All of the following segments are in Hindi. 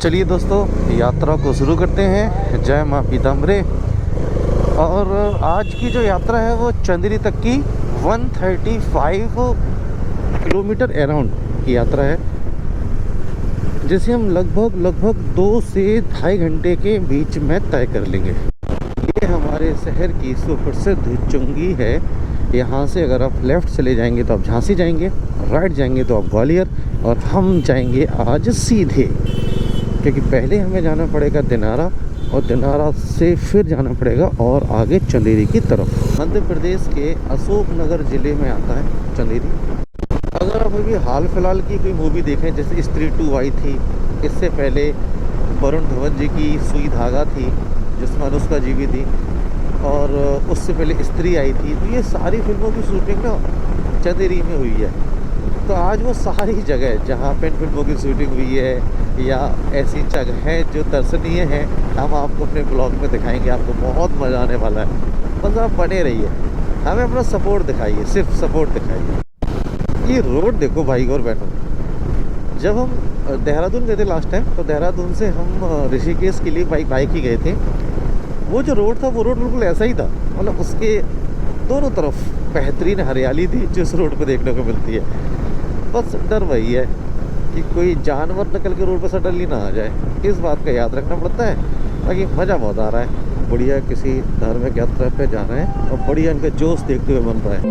चलिए दोस्तों, यात्रा को शुरू करते हैं। जय माँ पीताम्बरे। और आज की जो यात्रा है वो चंदेरी तक की 135 किलोमीटर अराउंड की यात्रा है, जिसे हम लगभग 2 से 2.5 घंटे के बीच में तय कर लेंगे। ये हमारे शहर की सुप्रसिद्ध चुंगी है। यहाँ से अगर आप लेफ़्ट चले जाएंगे तो आप झांसी जाएंगे, राइट जाएंगे तो आप ग्वालियर, और हम जाएंगे आज सीधे, क्योंकि पहले हमें जाना पड़ेगा दिनारा, और दिनारा से फिर जाना पड़ेगा और आगे चंदेरी की तरफ। मध्य प्रदेश के अशोकनगर ज़िले में आता है चंदेरी। अगर आप अभी हाल फिलहाल की कोई मूवी देखें, जैसे स्त्री 2 आई थी, इससे पहले वरुण धवन जी की सुई धागा थी जिसमें अनुष्का जी भी थी, और उससे पहले स्त्री आई थी, तो ये सारी फिल्मों की शूटिंग ना चंदेरी में हुई है। तो आज वो सारी जगह जहाँ पे फिल्मों की शूटिंग हुई है या ऐसी जगह है जो दर्शनीय है, हम आपको अपने ब्लॉग में दिखाएंगे। आपको बहुत मज़ा आने वाला है, बस आप बने रहिए, हमें अपना सपोर्ट दिखाइए, सिर्फ सपोर्ट दिखाइए। ये रोड देखो भाई और बहनों, जब हम देहरादून गए थे लास्ट टाइम, तो देहरादून से हम ऋषिकेश के लिए बाइक ही गए थे। वो जो रोड था वो रोड बिल्कुल ऐसा ही था, मतलब उसके दोनों तरफ बेहतरीन हरियाली थी जो इस रोड पे देखने को मिलती है। बस डर वही है कि कोई जानवर निकल के रोड पर सडनली ना आ जाए, इस बात का याद रखना पड़ता है। बाकी मज़ा बहुत आ रहा है, बढ़िया किसी धार्मिक यात्रा पे जा रहे हैं और बढ़िया इनका जोश देखते हुए बन रहा है।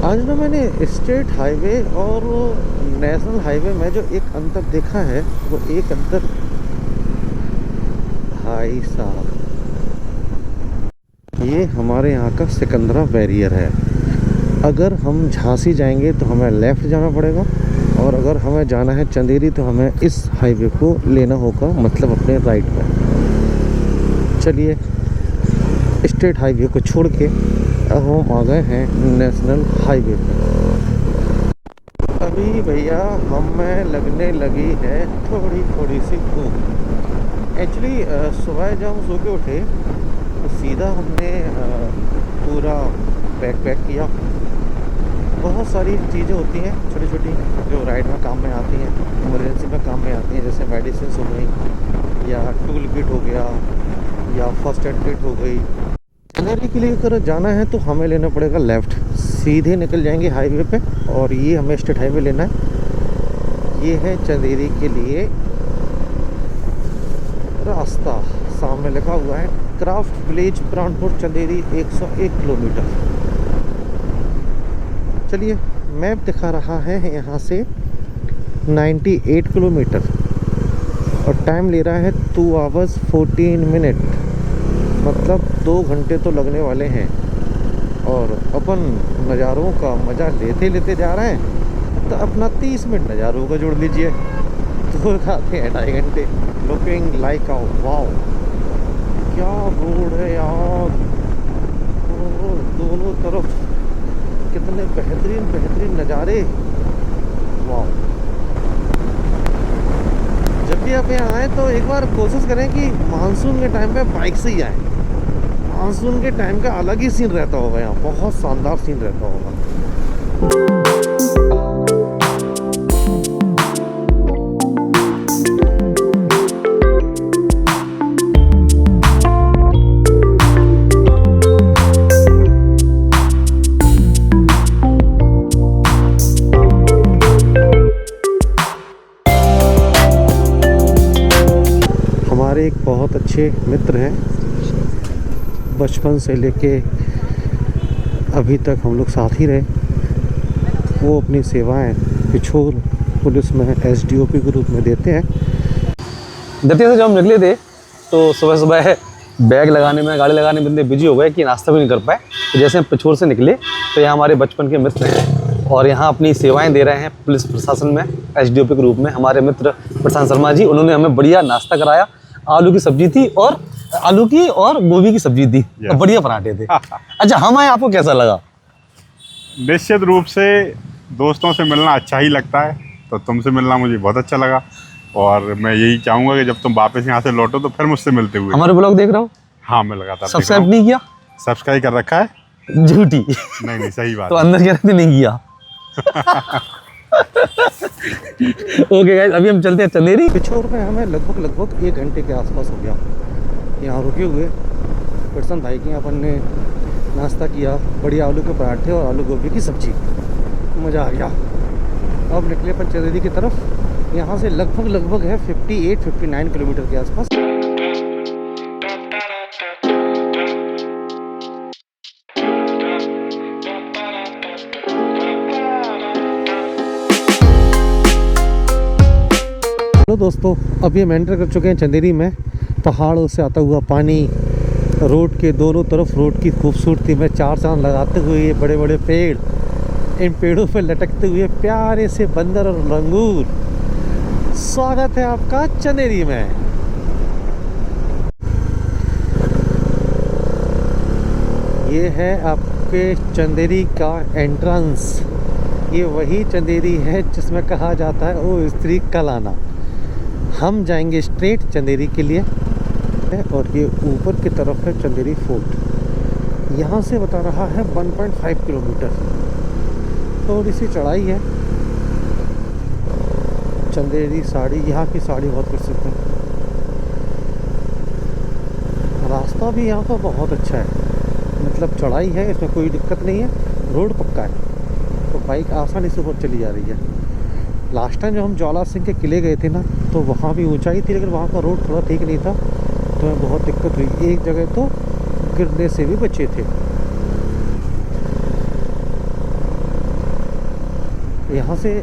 आज ना मैंने स्टेट हाईवे और नेशनल हाईवे में जो एक अंतर देखा है, वो एक अंतर, भाई साहब, ये हमारे यहाँ का सिकंदरा बैरियर है। अगर हम झांसी जाएंगे तो हमें लेफ़्ट जाना पड़ेगा, और अगर हमें जाना है चंदेरी तो हमें इस हाईवे को लेना होगा, मतलब अपने राइट में। चलिए, स्टेट हाईवे को छोड़ के अब हम आ गए हैं नेशनल हाईवे पे। अभी भैया हमें लगने लगी है थोड़ी सी भूख। एक्चुअली सुबह जब हम सो के उठे तो सीधा हमने पूरा पैक किया। बहुत सारी चीज़ें होती हैं छोटी छोटी जो राइड में काम में आती हैं, इमरजेंसी में काम में आती हैं, जैसे मेडिसिन हो गई, या टूल किट हो गया, या फर्स्ट एड किट हो गई। चंदेरी के लिए अगर जाना है तो हमें लेना पड़ेगा लेफ़्ट, सीधे निकल जाएंगे हाईवे पे, और ये हमें स्टेट हाईवे लेना है। ये है चंदेरी के लिए रास्ता, सामने लिखा हुआ है craft village Pranpur Chanderi 101 kilometre. चलिए, मैप दिखा रहा है यहाँ से 98 किलोमीटर, और टाइम ले रहा है 2 hours 14 minutes, मतलब 2 घंटे तो लगने वाले हैं। और अपन नज़ारों का मज़ा लेते जा रहे हैं, तो अपना 30 मिनट नज़ारों का जोड़ लीजिए, तो खाते हैं 2.5 घंटे। लुकिंग लाइक अ वाओ, क्या रोड है यार, दोनों तरफ कितने बेहतरीन नज़ारे, वाओ। जब भी आप यहाँ आए तो एक बार कोशिश करें कि मानसून के टाइम पे बाइक से ही आएँ। मानसून के टाइम का अलग ही सीन रहता होगा, यहाँ बहुत शानदार सीन रहता होगा। हमारे एक बहुत अच्छे मित्र हैं, बचपन से लेके अभी तक हम लोग साथ ही रहे। वो अपनी सेवाएं पिछोर पुलिस में एसडीओपी के रूप में देते हैं। दतिया से जब हम निकले थे तो सुबह बैग लगाने में, गाड़ी लगाने में इतने बिजी हो गए कि नाश्ता भी नहीं कर पाए। तो जैसे हम पिछोर से निकले तो यहाँ हमारे बचपन के मित्र हैं और यहाँ अपनी सेवाएं दे रहे हैं पुलिस प्रशासन में एसडीओपी के रूप में। हमारे मित्र प्रशांत शर्मा जी, उन्होंने हमें बढ़िया नाश्ता कराया। आलू की सब्जी थी और गोभी की सब्जी थी और बढ़िया पराठे थे। अच्छा, हम आए, आपको कैसा लगा? निश्चित रूप से दोस्तों से मिलना अच्छा ही लगता है, तो तुमसे मिलना मुझे बहुत अच्छा लगा और मैं यही चाहूँगा कि जब तुम वापस यहाँ से लौटो तो फिर मुझसे मिलते हुए। हमारे ब्लॉग देख रहे हो? हाँ, मैं लगातार देख रहा सब्सक्राइब हूँ। नहीं किया? सब्सक्राइब कर रखा है? झूठी। नहीं नहीं, सही बात तो है। अंदर कह रहे थे नहीं किया। ओके गाइस, अभी हम चलते हैं चंदेरी। पिछोर में हमें लगभग 1 घंटे के आसपास हो गया यहाँ रुके हुए। प्रसन्न भाई के यहाँ अपन ने नाश्ता किया, बढ़िया आलू के पराठे और आलू गोभी की सब्जी, मज़ा आ गया। अब निकले अपन चंदेरी की तरफ। यहाँ से लगभग है 58-59 किलोमीटर के आसपास। हेलो दोस्तों, अभी हम एंटर कर चुके हैं चंदेरी में। पहाड़ों से आता हुआ पानी, रोड के दोनों तरफ रोड की खूबसूरती में चार चांद लगाते हुए ये बड़े बड़े पेड़, इन पेड़ों पर लटकते हुए प्यारे से बंदर और लंगूर। स्वागत है आपका चंदेरी में। ये है आपके चंदेरी का एंट्रेंस। ये वही चंदेरी है जिसमें कहा जाता है ओ स्त्री कल आना। हम जाएंगे स्ट्रेट चंदेरी के लिए और ये ऊपर की तरफ है चंदेरी फोर्ट। यहाँ से बता रहा है 1.5 किलोमीटर, थोड़ी सी चढ़ाई है। चंदेरी साड़ी, यहाँ की साड़ी बहुत प्रसिद्ध है। रास्ता भी यहाँ का बहुत अच्छा है, मतलब चढ़ाई है, इसमें कोई दिक्कत नहीं है, रोड पक्का है, तो बाइक आसानी से ऊपर चली जा रही है। लास्ट टाइम जब हम ज्वाला सिंह के किले गए थे ना, तो वहाँ भी ऊंचाई थी, लेकिन वहाँ का रोड थोड़ा ठीक नहीं था, तो हमें बहुत दिक्कत हुई। एक जगह तो गिरने से भी बचे थे। यहाँ से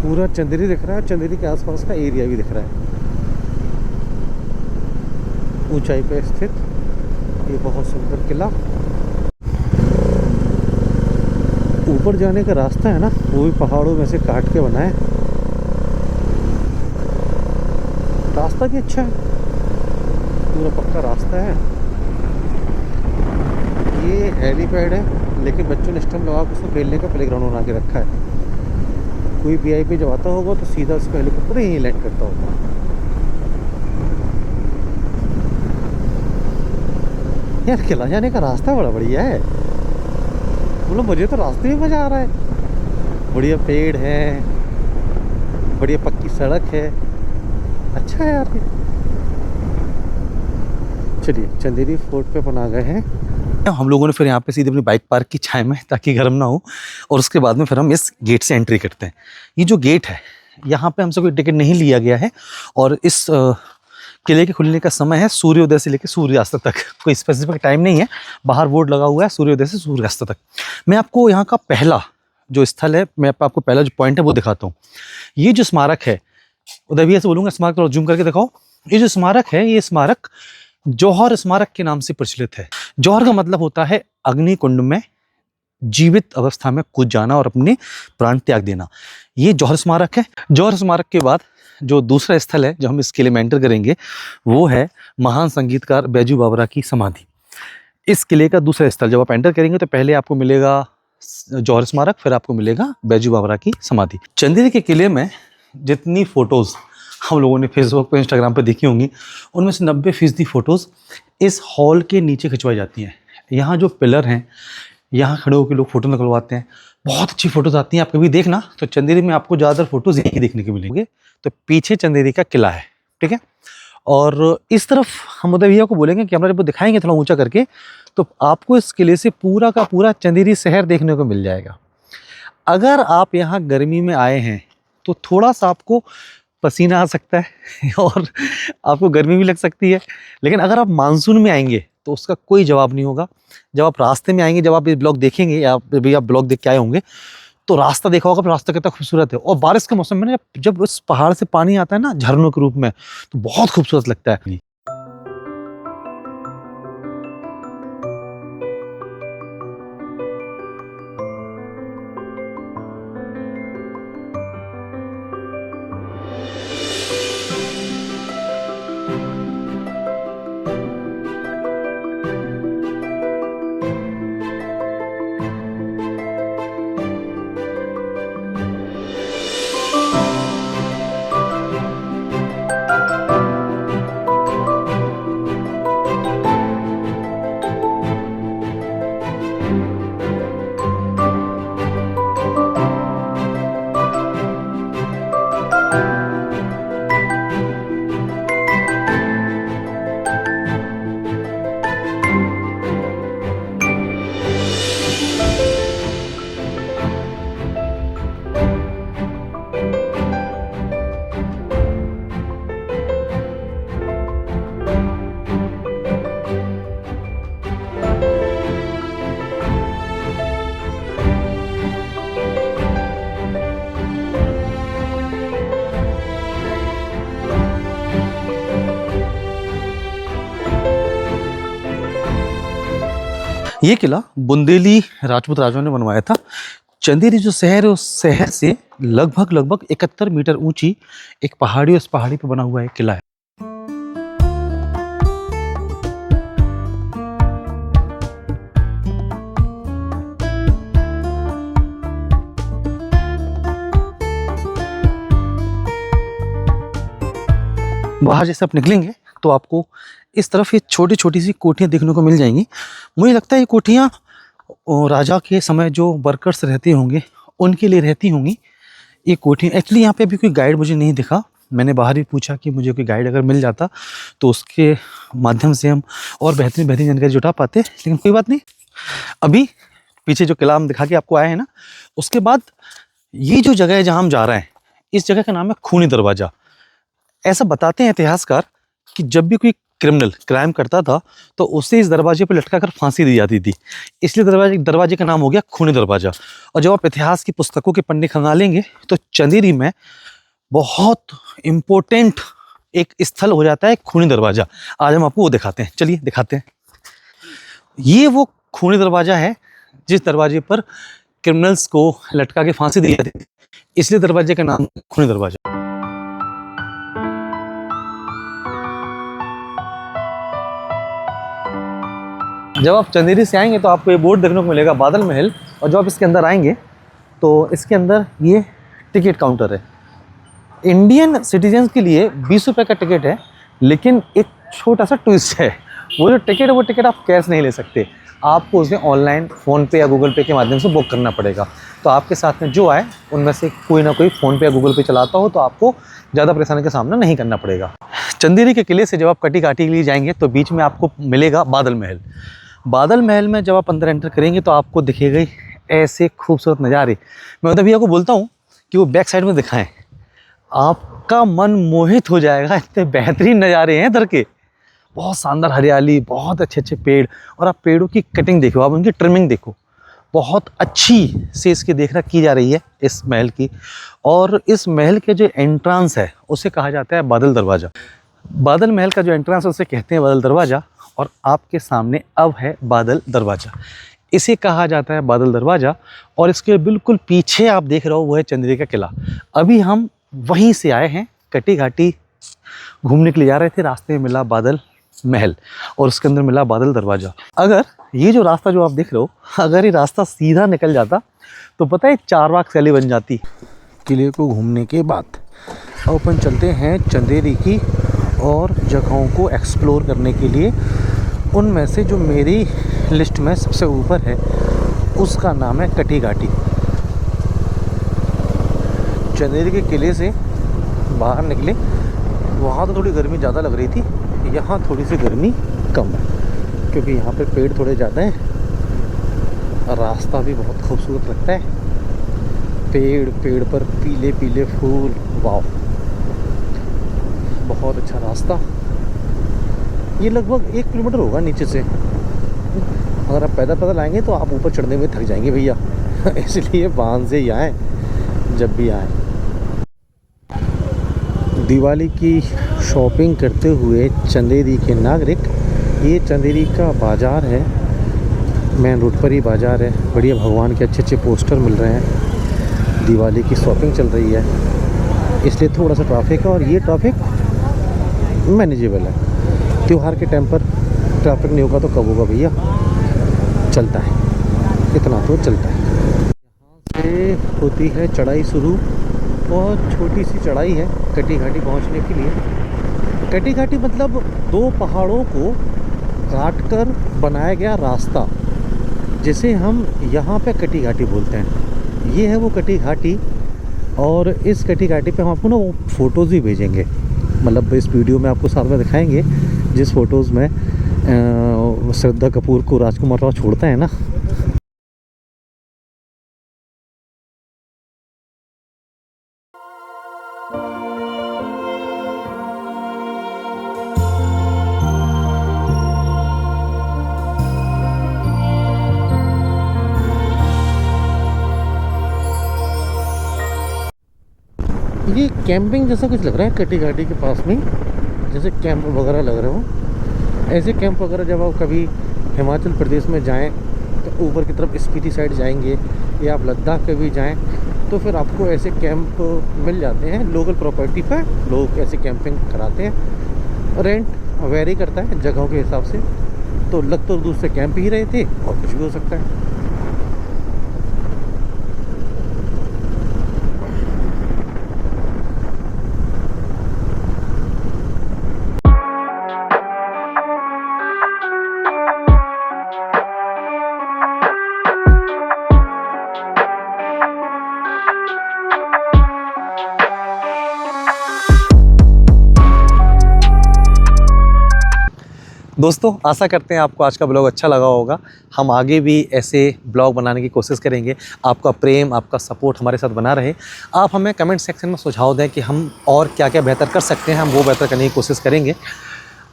पूरा चंदेरी दिख रहा है, चंदेरी के आसपास का एरिया भी दिख रहा है। ऊंचाई पे स्थित ये बहुत सुंदर किला। ऊपर जाने का रास्ता है ना, वो भी पहाड़ों में से काट के बना है। रास्ता भी अच्छा है, पूरा पक्का रास्ता है। ये हेलीपैड है, लेकिन बच्चों ने स्टम्प लगा के उसको खेलने का प्लेग्राउंड बना के रखा है। कोई वीआईपी जब आता होगा तो सीधा उसको हेलीकॉप्टर यहीं लैंड करता होगा। यार किला जाने का रास्ता बड़ा बढ़िया है, बोलो मुझे तो रास्ते में मज़ा आ रहा है। बढ़िया पेड़ है, बढ़िया पक्की सड़क है, अच्छा है यार। चलिए चंदेरी फोर्ट पे अपन आ गए हैं। हम लोगों ने फिर यहाँ पे सीधे अपनी बाइक पार्क की छाया में, ताकि गर्म ना हो, और उसके बाद में फिर हम इस गेट से एंट्री करते हैं। ये जो गेट है, यहाँ पे हमसे कोई टिकट नहीं लिया गया है, और इस किले के खुलने का समय है सूर्योदय से लेकर सूर्यास्त तक, कोई स्पेसिफिक टाइम नहीं है। बाहर बोर्ड लगा हुआ है सूर्योदय से सूर्यास्त तक। मैं आपको यहाँ का पहला जो स्थल है, मैं आपको पहला जो पॉइंट है वो दिखाता हूँ। ये जो स्मारक है, उदय भैया से बोलूँगा स्मारक थोड़ा जूम करके दिखाओ। ये जो स्मारक है, ये स्मारक जौहर स्मारक के नाम से प्रचलित है। जौहर का मतलब होता है अग्नि कुंड में जीवित अवस्था में कूद जाना और अपने प्राण त्याग देना। ये जौहर स्मारक है। जौहर स्मारक के बाद जो दूसरा स्थल है जो हम इस किले में एंटर करेंगे, वो है महान संगीतकार बैजू बावरा की समाधि। इस किले का दूसरा स्थल जब आप एंटर करेंगे तो पहले आपको मिलेगा जौहर स्मारक, फिर आपको मिलेगा बैजू बावरा की समाधि। चंदेरी के किले में जितनी फोटोज़ हम लोगों ने फेसबुक पे, इंस्टाग्राम पे देखी होंगी, उनमें से 90% फ़ोटोज़ इस हॉल के नीचे खिंचवाई जाती हैं। यहाँ जो पिलर हैं, यहाँ खड़े होकर लोग फ़ोटो निकलवाते हैं, बहुत अच्छी फ़ोटोज़ आती हैं। आप कभी देखना तो चंदेरी में आपको ज़्यादातर फ़ोटोज़ यहीं देखने को मिलेंगे। तो पीछे चंदेरी का किला है, ठीक है। और इस तरफ हम उदय भैया को बोलेंगे, कैमरा जब दिखाएंगे थोड़ा ऊँचा करके, तो आपको इस किले से पूरा का पूरा चंदेरी शहर देखने को मिल जाएगा। अगर आप यहाँ गर्मी में आए हैं तो थोड़ा सा आपको पसीना आ सकता है और आपको गर्मी भी लग सकती है, लेकिन अगर आप मानसून में आएंगे तो उसका कोई जवाब नहीं होगा। जब आप रास्ते में आएंगे, जब आप ये ब्लॉग देखेंगे, या भी आप ब्लॉग देख के आए होंगे, तो रास्ता देखा होगा, रास्ता कितना खूबसूरत है। और बारिश के मौसम में ना, जब उस पहाड़ से पानी आता है ना झरनों के रूप में, तो बहुत खूबसूरत लगता है। ये किला बुंदेली राजपूत राजाओं ने बनवाया था। चंदेरी जो शहर है उस शहर से लगभग 71 मीटर ऊंची एक पहाड़ी, उस पहाड़ी पर बना हुआ एक किला है। बाहर जैसे आप निकलेंगे तो आपको इस तरफ ये छोटी छोटी सी कोठियाँ देखने को मिल जाएंगी। मुझे लगता है ये कोठियाँ राजा के समय जो वर्कर्स रहते होंगे उनके लिए रहती होंगी ये कोठियाँ। एक्चुअली यहाँ पे अभी कोई गाइड मुझे नहीं दिखा, मैंने बाहर भी पूछा कि मुझे कोई गाइड अगर मिल जाता तो उसके माध्यम से हम और बेहतरीन जानकारी जुटा पाते, लेकिन कोई बात नहीं। अभी पीछे जो किला हम दिखा के आपको आए हैं ना, उसके बाद ये जो जगह है जहाँ हम जा रहे हैं, इस जगह का नाम है खूनी दरवाज़ा। ऐसा बताते हैं इतिहासकार कि जब भी कोई क्रिमिनल क्राइम करता था तो उसे इस दरवाजे पर लटका कर फांसी दी जाती थी, इसलिए दरवाजे का नाम हो गया खूनी दरवाज़ा। और जब आप इतिहास की पुस्तकों के पन्ने खंगालेंगे तो चंदेरी में बहुत इम्पोर्टेंट एक स्थल हो जाता है खूनी दरवाज़ा। आज हम आपको वो दिखाते हैं, चलिए दिखाते हैं। ये वो खूनी दरवाज़ा है जिस दरवाजे पर क्रिमिनल्स को लटका के फांसी दी जाती थी, इसलिए दरवाजे का नाम खूनी दरवाज़ा। जब आप चंदेरी से आएंगे तो आपको ये बोर्ड देखने को मिलेगा बादल महल, और जब आप इसके अंदर आएंगे तो इसके अंदर ये टिकट काउंटर है। इंडियन सिटीजन्स के लिए 20 रुपये का टिकट है, लेकिन एक छोटा सा ट्विस्ट है, वो जो टिकट है वो टिकट आप कैश नहीं ले सकते, आपको उसे ऑनलाइन फ़ोनपे या गूगल पे के माध्यम से बुक करना पड़ेगा। तो आपके साथ में जो आए उनमें से कोई ना कोई फ़ोनपे या गूगल पे चलाता हो तो आपको ज़्यादा परेशानी का सामना नहीं करना पड़ेगा। चंदेरी के किले से जब आप कटी घाटी के लिए जाएंगे तो बीच में आपको मिलेगा बादल महल। बादल महल में जब आप अंदर एंटर करेंगे तो आपको दिखेगा ऐसे खूबसूरत नज़ारे। मैं उधर भैया को बोलता हूँ कि वो बैक साइड में दिखाएं, आपका मन मोहित हो जाएगा, इतने बेहतरीन नज़ारे हैं इधर के। बहुत शानदार हरियाली, बहुत अच्छे अच्छे पेड़, और आप पेड़ों की कटिंग देखो, आप उनकी ट्रिमिंग देखो, बहुत अच्छी से इसकी देखरेख की जा रही है इस महल की। और इस महल के जो एंट्रांस है उसे कहा जाता है बादल दरवाज़ा। बादल महल का जो एंट्रांस है उसे कहते हैं बादल दरवाज़ा, और आपके सामने अब है बादल दरवाज़ा, इसे कहा जाता है बादल दरवाज़ा। और इसके बिल्कुल पीछे आप देख रहे हो वो है चंदेरी का किला। अभी हम वहीं से आए हैं, कटी घाटी घूमने के लिए जा रहे थे, रास्ते में मिला बादल महल और उसके अंदर मिला बादल दरवाज़ा। अगर ये जो रास्ता जो आप देख रहे हो, अगर ये रास्ता सीधा निकल जाता तो पता है चारबाग सैली बन जाती। किले को घूमने के बाद अब अपन चलते हैं चंदेरी की और जगहों को एक्सप्लोर करने के लिए। उनमें से जो मेरी लिस्ट में सबसे ऊपर है उसका नाम है कटी घाटी। चंदेरी के किले से बाहर निकले, वहाँ तो थोड़ी गर्मी ज़्यादा लग रही थी, यहाँ थोड़ी सी गर्मी कम है क्योंकि यहाँ पे पेड़ थोड़े ज़्यादा हैं। रास्ता भी बहुत खूबसूरत लगता है, पेड़ पर पीले पीले फूल, वाह बहुत अच्छा रास्ता। ये लगभग 1 किलोमीटर होगा नीचे से। अगर आप पैदल आएंगे तो आप ऊपर चढ़ने में थक जाएंगे भैया इसलिए बांध से ही आए जब भी आए। दिवाली की शॉपिंग करते हुए चंदेरी के नागरिक, ये चंदेरी का बाज़ार है, मेन रोड पर ही बाज़ार है। बढ़िया भगवान के अच्छे अच्छे पोस्टर मिल रहे हैं, दिवाली की शॉपिंग चल रही है, इसलिए थोड़ा सा ट्रैफिक है। और ये ट्रैफिक मैनेजेबल है, त्यौहार के टाइम पर ट्रैफिक नहीं होगा तो कब होगा भैया, चलता है, इतना तो चलता है। यहाँ से होती है चढ़ाई शुरू, बहुत छोटी सी चढ़ाई है कटी घाटी पहुँचने के लिए। कटी घाटी मतलब 2 पहाड़ों को काट कर बनाया गया रास्ता, जिसे हम यहाँ पे कटी घाटी बोलते हैं। ये है वो कटी घाटी, और इस कटी घाटी पे हम आपको ना वो फ़ोटोज़ भी भेजेंगे, मतलब इस वीडियो में आपको साथ में दिखाएंगे जिस फ़ोटोज़ में श्रद्धा कपूर को राजकुमार राव छोड़ता है ना। ये कैंपिंग जैसा कुछ लग रहा है कटी घाटी के पास में, जैसे कैंप वगैरह लग रहे हो। ऐसे कैंप वगैरह जब आप कभी हिमाचल प्रदेश में जाएं तो ऊपर की तरफ स्पीति साइड जाएंगे या आप लद्दाख के भी जाएं तो फिर आपको ऐसे कैंप मिल जाते हैं लोकल प्रॉपर्टी पर। लोग ऐसे कैंपिंग कराते हैं, रेंट वेरी करता है जगहों के हिसाब से। तो लग तो दूसरे कैंप ही रहे थे और कुछ भी हो सकता है। दोस्तों आशा करते हैं आपको आज का ब्लॉग अच्छा लगा होगा। हम आगे भी ऐसे ब्लॉग बनाने की कोशिश करेंगे। आपका प्रेम, आपका सपोर्ट हमारे साथ बना रहे। आप हमें कमेंट सेक्शन में सुझाव दें कि हम और क्या क्या बेहतर कर सकते हैं, हम वो बेहतर करने की कोशिश करेंगे।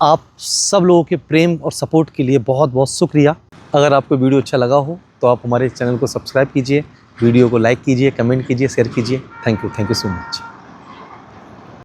आप सब लोगों के प्रेम और सपोर्ट के लिए बहुत बहुत शुक्रिया। अगर आपको वीडियो अच्छा लगा हो तो आप हमारे चैनल को सब्सक्राइब कीजिए, वीडियो को लाइक कीजिए, कमेंट कीजिए, शेयर कीजिए। Thank you so much.